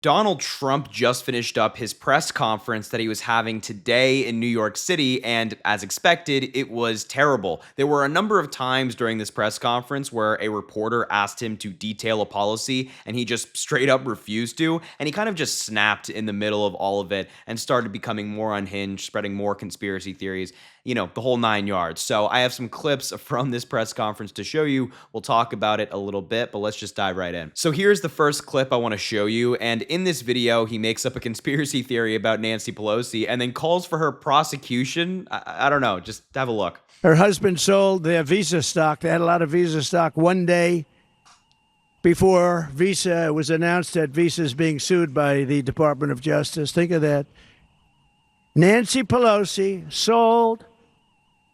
Donald Trump just finished up his press conference that he was having today in New York City, and as expected, it was terrible. There were a number of times during this press conference where a reporter asked him to detail a policy, and he just straight up refused to, and he kind of just snapped in the middle of all of it and started becoming more unhinged, spreading more conspiracy theories, the whole 9 yards. So I have some clips from this press conference to show you. We'll talk about it a little bit, but let's just dive right in. So here's the first clip I want to show you, and in this video, he makes up a conspiracy theory about Nancy Pelosi and then calls for her prosecution. I don't know, just have a look. Her husband sold their Visa stock. They had a lot of Visa stock one day before Visa was announced that Visa is being sued by the Department of Justice. Think of that. Nancy Pelosi sold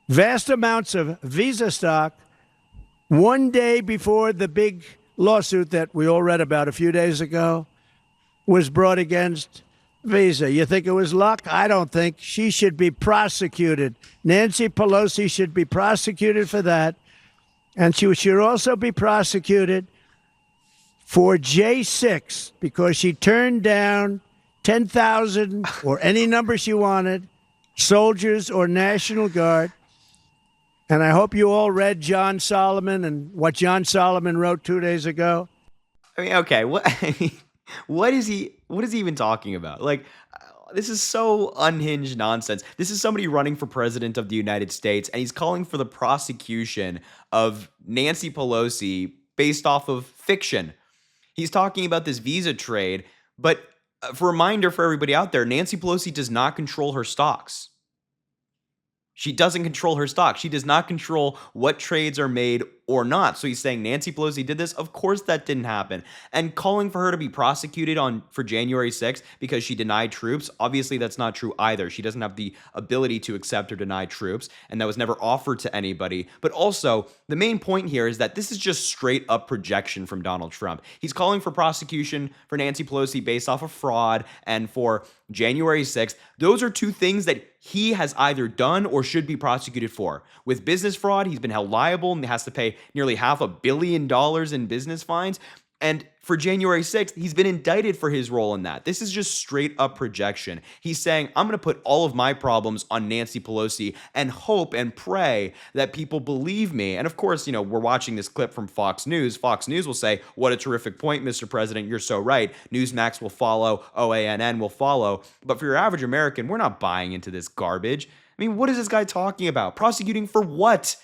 vast amounts of Visa stock one day before the big lawsuit that we all read about a few days ago was brought against Visa. You think it was luck? I don't think. She should be prosecuted. Nancy Pelosi should be prosecuted for that. And she should also be prosecuted for J6 because she turned down 10,000 or any number she wanted, soldiers or National Guard. And I hope you all read John Solomon and what John Solomon wrote 2 days ago. I mean, okay, what is he even talking about? This is so unhinged nonsense. This is somebody running for president of the United States, and he's calling for the prosecution of Nancy Pelosi based off of fiction. He's talking about this visa trade, but for a reminder for everybody out there, Nancy Pelosi does not control her stocks. She doesn't control her stock. She does not control what trades are made or not. So he's saying Nancy Pelosi did this. Of course that didn't happen. And calling for her to be prosecuted for January 6th because she denied troops, obviously that's not true either. She doesn't have the ability to accept or deny troops, and that was never offered to anybody. But also, the main point here is that this is just straight up projection from Donald Trump. He's calling for prosecution for Nancy Pelosi based off of fraud and for January 6th. Those are two things that he has either done or should be prosecuted for. With business fraud, he's been held liable and has to pay nearly $500 million in business fines. And for January 6th, he's been indicted for his role in that. This is just straight up projection. He's saying, I'm going to put all of my problems on Nancy Pelosi and hope and pray that people believe me. And of course, we're watching this clip from Fox News. Fox News will say, what a terrific point, Mr. President. You're so right. Newsmax will follow. OANN will follow. But for your average American, we're not buying into this garbage. I mean, what is this guy talking about? Prosecuting for what?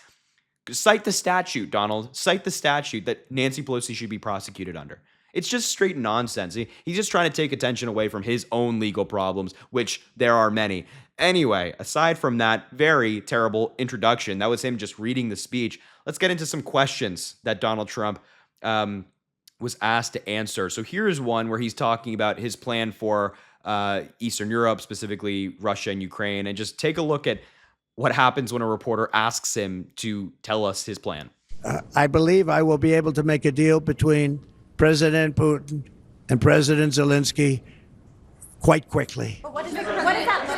Cite the statute, Donald. Cite the statute that Nancy Pelosi should be prosecuted under. It's just straight nonsense. He's just trying to take attention away from his own legal problems, which there are many. Anyway, aside from that very terrible introduction, that was him just reading the speech. Let's get into some questions that Donald Trump was asked to answer. So here's one where he's talking about his plan for Eastern Europe, specifically Russia and Ukraine, and just take a look at what happens when a reporter asks him to tell us his plan. I believe I will be able to make a deal between President Putin and President Zelensky quite quickly. But what does that look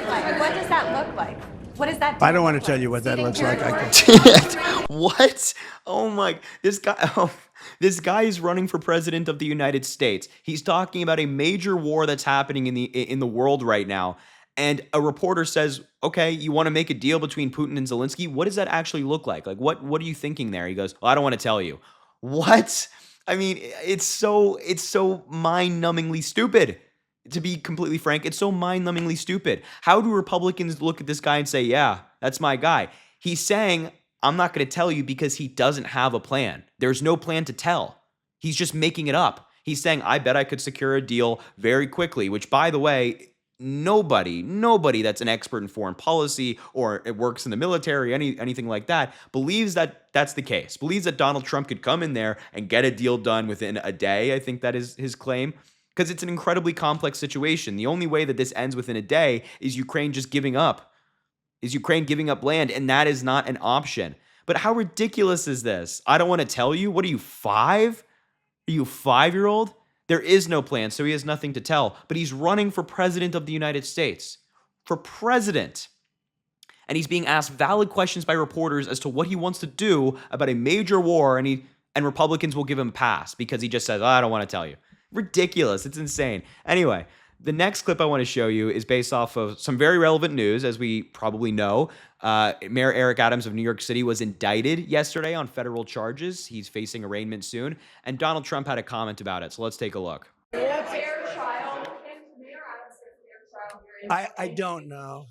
like? What does that look like? What does that? I don't want to tell you what that looks like. What? Oh my! This guy is running for president of the United States. He's talking about a major war that's happening in the world right now. And a reporter says, okay, you want to make a deal between Putin and Zelensky? What does that actually look like? What are you thinking there? He goes, well, I don't want to tell you. What? I mean, it's so mind-numbingly stupid. To be completely frank, it's so mind-numbingly stupid. How do Republicans look at this guy and say, yeah, that's my guy? He's saying, I'm not going to tell you because he doesn't have a plan. There's no plan to tell. He's just making it up. He's saying, I bet I could secure a deal very quickly, which, by the way, nobody that's an expert in foreign policy or it works in the military, anything like that, believes that that's the case, believes that Donald Trump could come in there and get a deal done within a day. I think that is his claim, because it's an incredibly complex situation. The only way that this ends within a day is Ukraine just giving up. Is Ukraine giving up land, and that is not an option. But how ridiculous is this? I don't want to tell you. What are you, 5? Are you a 5-year-old? There is no plan, so he has nothing to tell. But he's running for president of the United States. For president. And he's being asked valid questions by reporters as to what he wants to do about a major war, and Republicans will give him a pass because he just says, I don't want to tell you. Ridiculous. It's insane. Anyway, the next clip I want to show you is based off of some very relevant news, as we probably know. Mayor Eric Adams of New York City was indicted yesterday on federal charges. He's facing arraignment soon, and Donald Trump had a comment about it. So let's take a look. I don't know.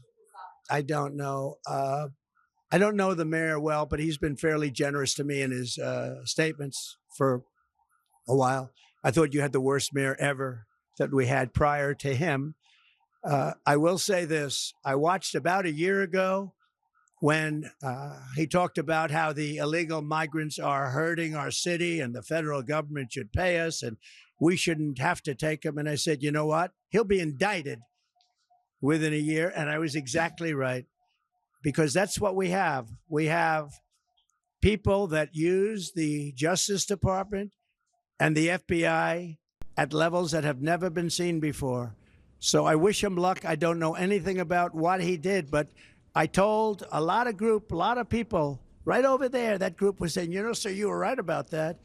I don't know. I don't know the mayor well, but he's been fairly generous to me in his statements for a while. I thought you had the worst mayor ever that we had prior to him. I will say this. I watched about a year ago when he talked about how the illegal migrants are hurting our city and the federal government should pay us and we shouldn't have to take them. And I said, you know what? He'll be indicted within a year. And I was exactly right, because that's what we have. We have people that use the Justice Department and the FBI at levels that have never been seen before. So I wish him luck. I don't know anything about what he did, but I told a lot of people right over there, that group was saying, you know, sir, you were right about that.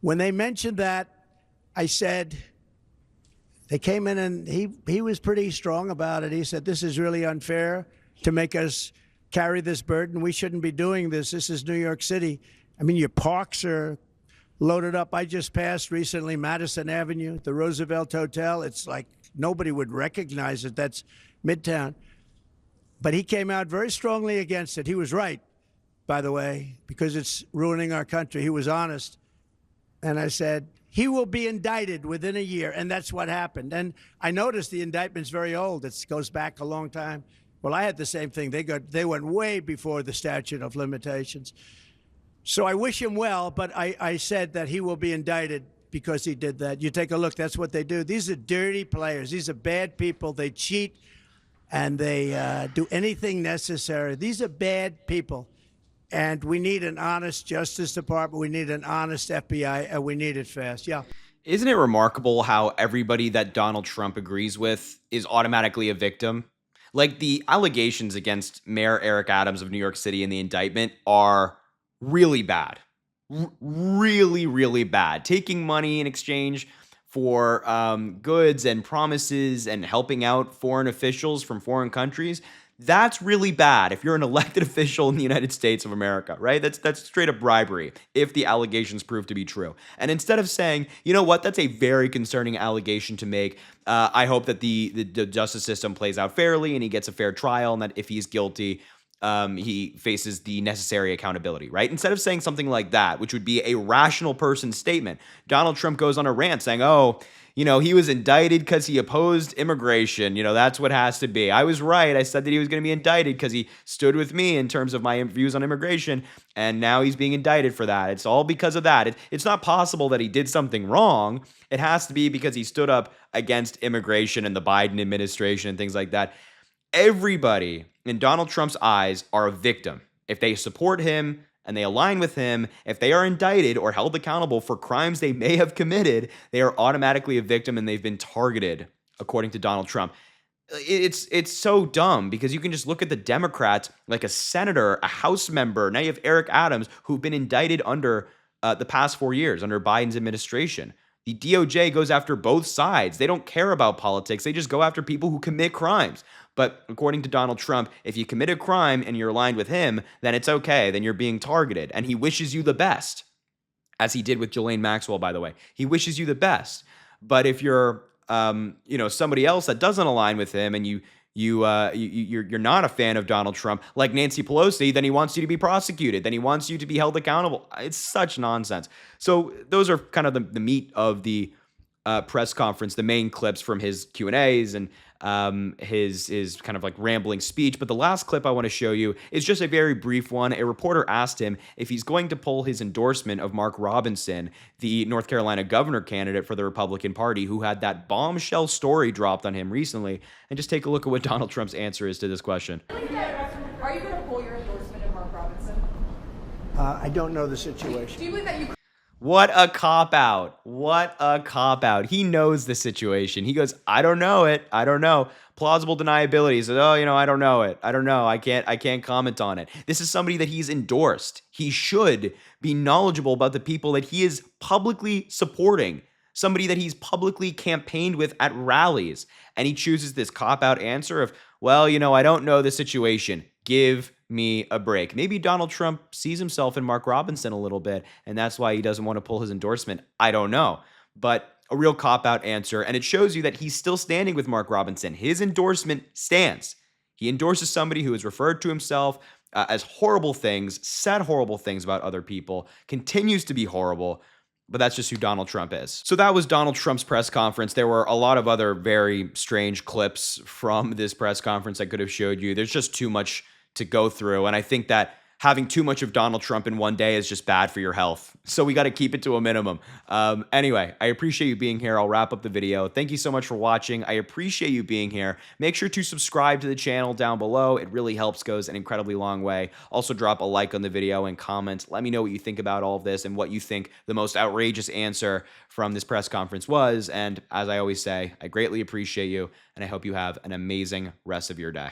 When they mentioned that, I said, they came in and he was pretty strong about it. He said, this is really unfair to make us carry this burden. We shouldn't be doing this. This is New York City. I mean, your parks are loaded up. I just passed recently Madison Avenue, the Roosevelt Hotel. It's like nobody would recognize it. That's Midtown. But he came out very strongly against it. He was right, by the way, because it's ruining our country. He was honest. And I said, he will be indicted within a year. And that's what happened. And I noticed the indictment's very old. It goes back a long time. Well, I had the same thing. They went way before the statute of limitations. So I wish him well, but I said that he will be indicted because he did that. You take a look. That's what they do. These are dirty players. These are bad people. They cheat and they do anything necessary. These are bad people. And we need an honest Justice Department. We need an honest FBI, and we need it fast. Yeah. Isn't it remarkable how everybody that Donald Trump agrees with is automatically a victim? Like, the allegations against Mayor Eric Adams of New York City in the indictment are really bad. Really, really bad. Taking money in exchange for goods and promises and helping out foreign officials from foreign countries. That's really bad if you're an elected official in the United States of America, right? That's straight up bribery if the allegations prove to be true. And instead of saying, you know what, that's a very concerning allegation to make. I hope that the justice system plays out fairly and he gets a fair trial, and that if he's guilty, he faces the necessary accountability, right? Instead of saying something like that, which would be a rational person's statement, Donald Trump goes on a rant saying, oh, you know, he was indicted because he opposed immigration. You know, that's what has to be. I was right. I said that he was going to be indicted because he stood with me in terms of my views on immigration, and now he's being indicted for that. It's all because of that. It's not possible that he did something wrong. It has to be because he stood up against immigration and the Biden administration and things like that. Everybody in Donald Trump's eyes are a victim. If they support him and they align with him, if they are indicted or held accountable for crimes they may have committed, they are automatically a victim and they've been targeted, according to Donald Trump. It's so dumb, because you can just look at the Democrats, like a senator, a House member. Now you have Eric Adams, who've been indicted under the past 4 years under Biden's administration. The DOJ goes after both sides. They don't care about politics. They just go after people who commit crimes. But according to Donald Trump, if you commit a crime and you're aligned with him, then it's okay. Then you're being targeted. And he wishes you the best, as he did with Ghislaine Maxwell, by the way. He wishes you the best. But if you're somebody else that doesn't align with him, and you're not a fan of Donald Trump, like Nancy Pelosi, then he wants you to be prosecuted. Then he wants you to be held accountable. It's such nonsense. So those are kind of the meat of the press conference, the main clips from his Q&As and his kind of like rambling speech. But the last clip I want to show you is just a very brief one. A reporter asked him if he's going to pull his endorsement of Mark Robinson, the North Carolina governor candidate for the Republican Party, who had that bombshell story dropped on him recently. And just take a look at what Donald Trump's answer is to this question. Are you going to pull your endorsement of Mark Robinson? I don't know the situation. Do you believe that you... What a cop-out. What a cop-out. He knows the situation. He goes, I don't know it. I don't know. Plausible deniability. He says, I don't know it. I don't know. I can't comment on it. This is somebody that he's endorsed. He should be knowledgeable about the people that he is publicly supporting. somebody that he's publicly campaigned with at rallies. And he chooses this cop-out answer of, well, I don't know the situation. Give me a break. Maybe Donald Trump sees himself in Mark Robinson a little bit, and that's why he doesn't want to pull his endorsement. I don't know. But a real cop-out answer, and it shows you that he's still standing with Mark Robinson. His endorsement stands. He endorses somebody who has referred to himself as horrible things, said horrible things about other people, continues to be horrible, but that's just who Donald Trump is. So that was Donald Trump's press conference. There were a lot of other very strange clips from this press conference I could have showed you. There's just too much to go through, and I think that having too much of Donald Trump in one day is just bad for your health. So we got to keep it to a minimum. Anyway, I appreciate you being here. I'll wrap up the video. Thank you so much for watching. I appreciate you being here. Make sure to subscribe to the channel down below. It really helps, goes an incredibly long way. Also drop a like on the video and comment. Let me know what you think about all of this and what you think the most outrageous answer from this press conference was. And as I always say, I greatly appreciate you, and I hope you have an amazing rest of your day.